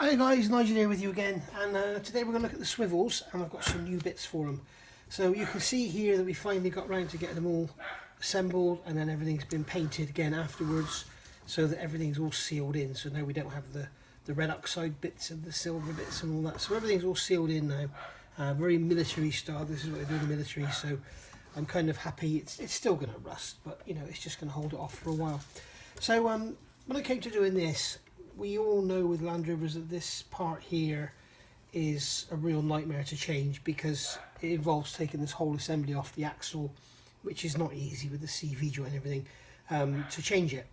Hi guys, Nigel here with you again, and today we're going to look at the swivels, and I've got some new bits for them. So you can see here that we finally got round to getting them all assembled, and then everything's been painted again afterwards, so that everything's all sealed in. So now we don't have the red oxide bits and the silver bits and all that. So everything's all sealed in now, very military style. This is what they do in the military, so I'm kind of happy. It's still going to rust, but you know, it's just going to hold it off for a while. So when I came to doing this, we all know with Land Rovers that this part here is a real nightmare to change because it involves taking this whole assembly off the axle, which is not easy with the CV joint and everything, to change it.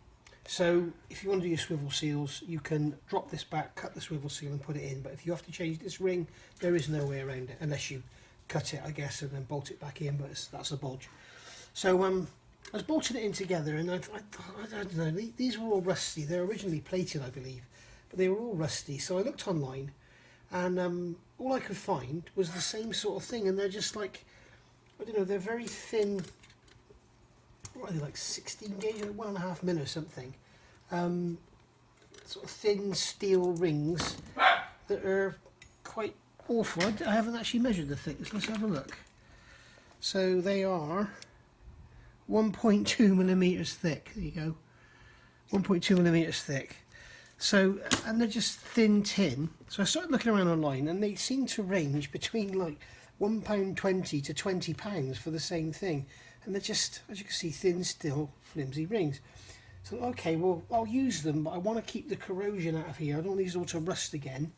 So if you want to do your swivel seals, you can drop this back, cut the swivel seal and put it in, but if you have to change this ring, there is no way around it unless you cut it, I guess, and then bolt it back in, but that's a bodge. So I was bolting it in together, and I don't know, these were all rusty. They're originally plated, I believe, but they were all rusty. So I looked online, and all I could find was the same sort of thing, and they're just like, I don't know, they're very thin. What are they, like 16 gauge, like 1.5 mil or something? Sort of thin steel rings that are quite awful. I haven't actually measured the thickness. Let's have a look. So they are 1.2 millimeters thick. There you go, 1.2 millimeters thick. So, and they're just thin tin. So I started looking around online, and they seem to range between like £1.20 to £20 for the same thing. And they're just, as you can see, thin, still, flimsy rings. So okay, well, I'll use them, but I want to keep the corrosion out of here. I don't want these all to rust again,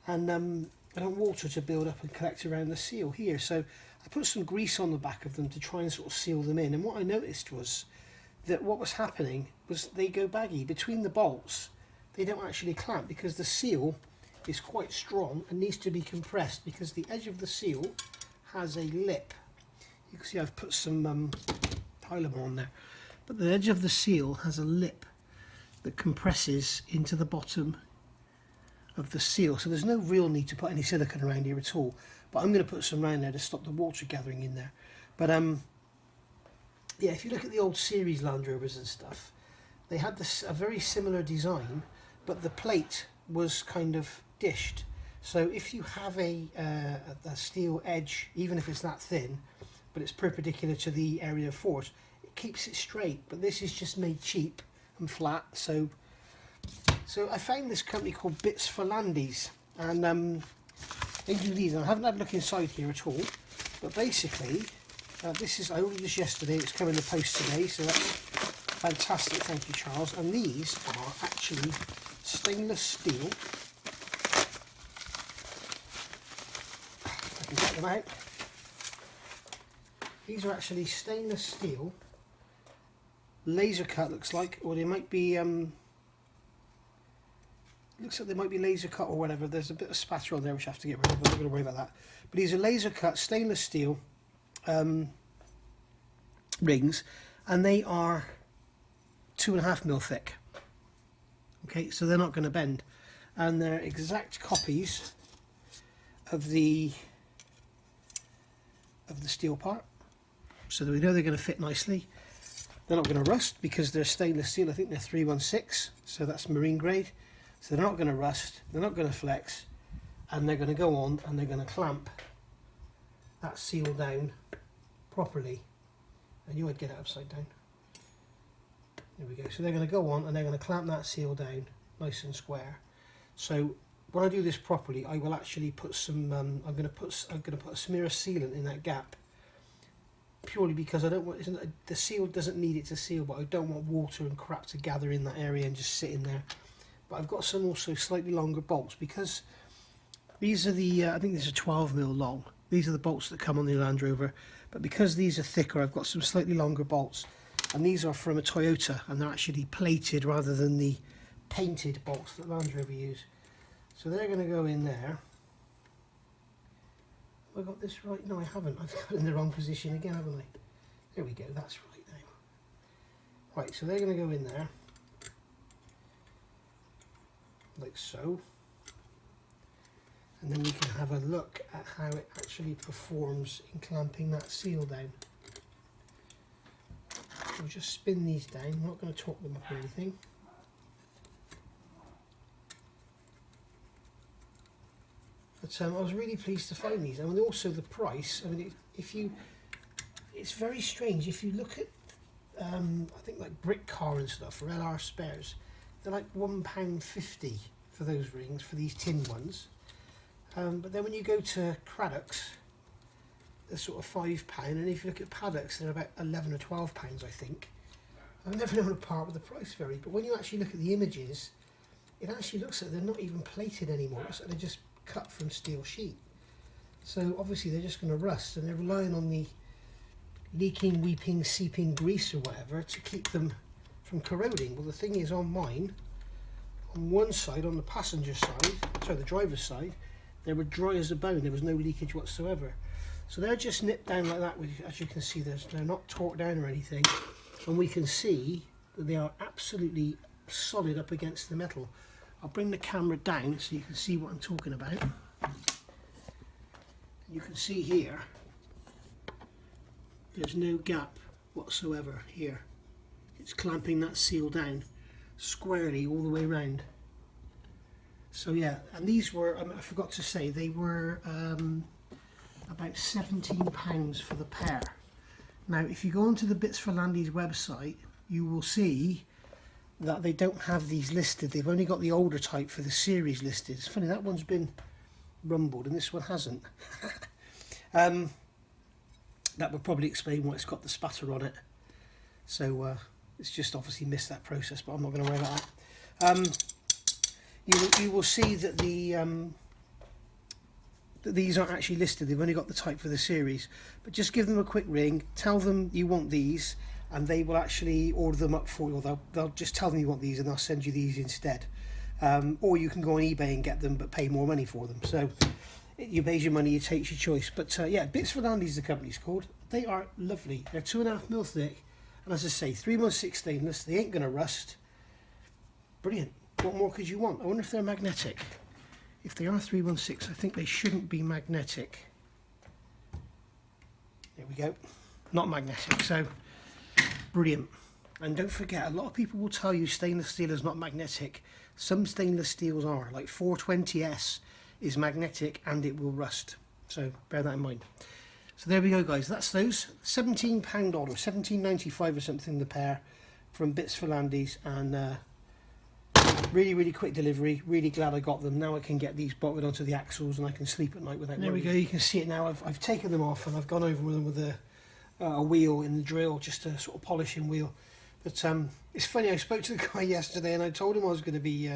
and I don't want water to build up and collect around the seal here. So I put some grease on the back of them to try and sort of seal them in, and what I noticed was that what was happening was they go baggy between the bolts. They don't actually clamp because the seal is quite strong and needs to be compressed, because the edge of the seal has a lip. You can see I've put some Tyler on there, but the edge of the seal has a lip that compresses into the bottom of the seal, so there's no real need to put any silicone around here at all, but I'm going to put some around there to stop the water gathering in there. But yeah, if you look at the old series Land Rovers and stuff, they had a very similar design, but the plate was kind of dished. So if you have a steel edge, even if it's that thin, but it's perpendicular to the area of force, it keeps it straight. But this is just made cheap and flat. So I found this company called Bits4Landys, and they do these. I haven't had a look inside here at all, but basically this is, I ordered this yesterday, it's coming in the post today, so that's fantastic, thank you Charles. And these are actually stainless steel. I can get them out. These are actually stainless steel, laser cut looks like, or they might be looks like they might be laser cut or whatever. There's a bit of spatter on there which I have to get rid of. I'm not going to worry about that. But these are laser cut stainless steel rings, and they are 2.5 mil thick. Okay, so they're not going to bend, and they're exact copies of the steel part, so that we know they're going to fit nicely. They're not going to rust because they're stainless steel. I think they're 316, so that's marine grade. So they're not going to rust, they're not going to flex, and they're going to go on and they're going to clamp that seal down properly. I knew I'd get it upside down. There we go. So they're going to go on and they're going to clamp that seal down nice and square. So when I do this properly, I will actually put some. I'm going to put a smear of sealant in that gap, purely because I don't want. The seal doesn't need it to seal, but I don't want water and crap to gather in that area and just sit in there. But I've got some also slightly longer bolts, because these are the I think these are 12 mil long. These are the bolts that come on the Land Rover, but because these are thicker, I've got some slightly longer bolts, and these are from a Toyota, and they're actually plated rather than the painted bolts that Land Rover use. So they're going to go in there. Have I got this right? No, I haven't. I've got it in the wrong position again, haven't I? There we go, that's right now. Right, so they're going to go in there, like so. And then we can have a look at how it actually performs in clamping that seal down. We'll just spin these down. I'm not going to torque them up or anything. But I was really pleased to find these. I mean, also the price. I mean, it's very strange. If you look at, I think like Brick Car and stuff, or LR Spares, they're like £1.50 for those rings, for these tin ones. But then when you go to Craddock's, they're sort of £5, and if you look at Paddocks, they're about £11 or £12, I think. I've never known a part with the price vary, but when you actually look at the images, it actually looks like they're not even plated anymore. It's like they're just cut from steel sheet. So obviously they're just going to rust, and they're relying on the leaking, weeping, seeping grease or whatever to keep them from corroding. Well, the thing is, on mine, on one side, on the passenger side, sorry, the driver's side, they were dry as a bone. There was no leakage whatsoever. So they're just nipped down like that. As you can see, they're not torqued down or anything, and we can see that they are absolutely solid up against the metal. I'll bring the camera down so you can see what I'm talking about. You can see here, there's no gap whatsoever here. It's clamping that seal down squarely all the way around. So yeah, and these were, I forgot to say, they were about £17 for the pair. Now if you go onto the Bits4Landys website, you will see that they don't have these listed. They've only got the older type for the series listed. It's funny, that one's been rumbled and this one hasn't. That would probably explain why it's got the spatter on it. So it's just obviously missed that process, but I'm not going to worry about that. You will see that that these aren't actually listed. They've only got the type for the series. But just give them a quick ring, tell them you want these, and they will actually order them up for you. Or they'll just tell them you want these and they'll send you these instead. Or you can go on eBay and get them but pay more money for them. So you pays your money, you take your choice. But yeah, Bits4Landys the company's called. They are lovely. They're 2.5mm thick, and as I say, 316 stainless. They ain't gonna rust. Brilliant. What more could you want? I wonder if they're magnetic. If they are 316, I think they shouldn't be magnetic. There we go. Not magnetic. So brilliant. And don't forget, a lot of people will tell you stainless steel is not magnetic. Some stainless steels are, like 420S is magnetic and it will rust. So bear that in mind. So there we go, guys. That's those. £17 or £17.95 or something the pair from Bits4Landys, and really, really quick delivery. Really glad I got them. Now I can get these bolted onto the axles and I can sleep at night without. There we go. You can see it now. I've taken them off and I've gone over with them with a wheel in the drill, just a sort of polishing wheel. But it's funny, I spoke to the guy yesterday and I told him I was going to be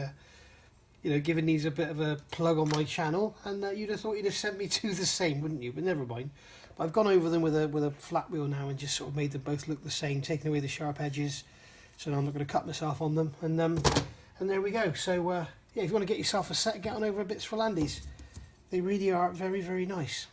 you know, giving these a bit of a plug on my channel, and you'd have thought you'd have sent me to the same, wouldn't you? But never mind. But I've gone over them with a flat wheel now and just sort of made them both look the same, taking away the sharp edges, so now I'm not going to cut myself on them. And there we go. So yeah, if you want to get yourself a set, get on over at Bits4Landys. They really are very, very nice.